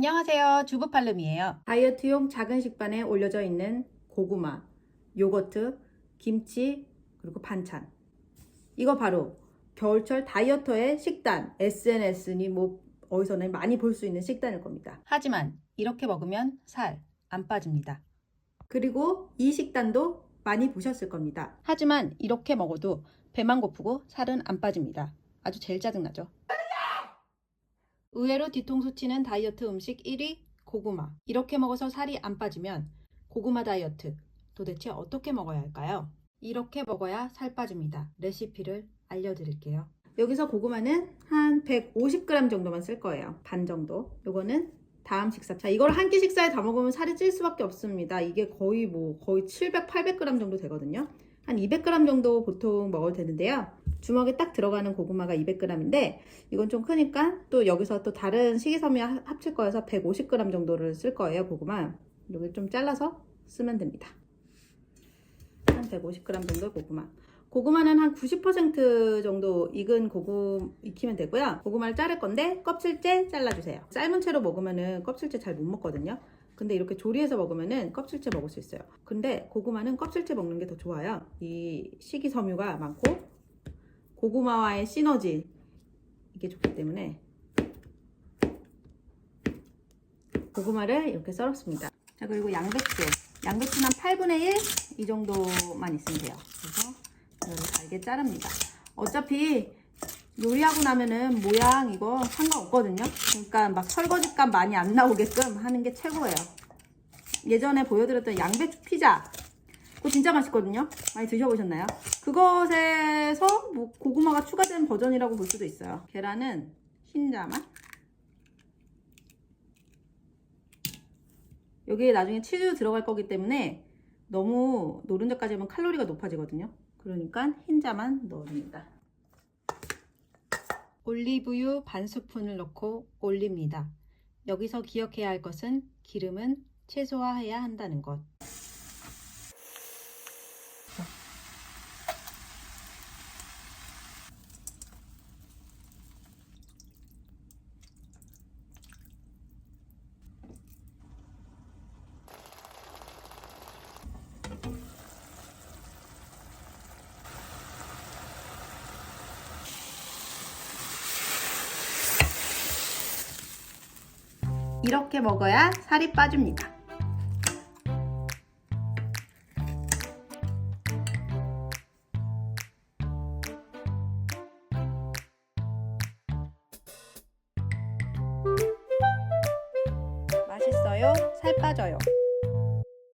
안녕하세요. 주부팔름이에요. 다이어트용 작은 식판에 올려져 있는 고구마, 요거트, 김치, 그리고 반찬. 이거 바로 겨울철 다이어터의 식단, SNS니 뭐 어디서나 많이 볼 수 있는 식단일 겁니다. 하지만 이렇게 먹으면 살 안 빠집니다. 그리고 이 식단도 많이 보셨을 겁니다. 하지만 이렇게 먹어도 배만 고프고 살은 안 빠집니다. 아주 제일 짜증나죠. 의외로 뒤통수 치는 다이어트 음식 1위 고구마. 이렇게 먹어서 살이 안 빠지면 고구마 다이어트 도대체 어떻게 먹어야 할까요? 이렇게 먹어야 살 빠집니다. 레시피를 알려드릴게요. 여기서 고구마는 한 150g 정도만 쓸 거예요. 반 정도. 요거는 다음 식사. 자, 이걸 한 끼 식사에 다 먹으면 살이 찔 수밖에 없습니다. 이게 거의 700, 800g 정도 되거든요. 한 200g 정도 보통 먹어도 되는데요. 주먹에 딱 들어가는 고구마가 200g인데 이건 좀 크니까 또 여기서 또 다른 식이섬유 합칠 거여서 150g 정도를 쓸 거예요. 고구마. 여기 좀 잘라서 쓰면 됩니다. 한 150g 정도 고구마. 고구마는 한 90% 정도 익히면 되고요. 고구마를 자를 건데 껍질째 잘라주세요. 삶은 채로 먹으면은 껍질째 잘 못 먹거든요. 근데 이렇게 조리해서 먹으면은 껍질째 먹을 수 있어요. 근데 고구마는 껍질째 먹는 게 더 좋아요. 이 식이섬유가 많고 고구마와의 시너지 이게 좋기 때문에 고구마를 이렇게 썰었습니다. 자, 그리고 양배추는 한 8분의 1 이 정도만 있으면 돼요. 그래서 이걸 잘게 자릅니다. 어차피 요리하고 나면은 모양 이거 상관없거든요. 그러니까 막 설거지감 많이 안 나오게끔 하는 게 최고예요. 예전에 보여드렸던 양배추 피자 그거 진짜 맛있거든요. 많이 드셔보셨나요? 그것에서 뭐 고구마가 추가된 버전이라고 볼 수도 있어요. 계란은 흰자만. 여기에 나중에 치즈 들어갈 거기 때문에 너무 노른자까지 하면 칼로리가 높아지거든요. 그러니까 흰자만 넣어줍니다. 올리브유 반 스푼을 넣고 올립니다. 여기서 기억해야 할 것은 기름은 최소화해야 한다는 것. 이렇게 먹어야 살이 빠집니다. 맛있어요? 살 빠져요.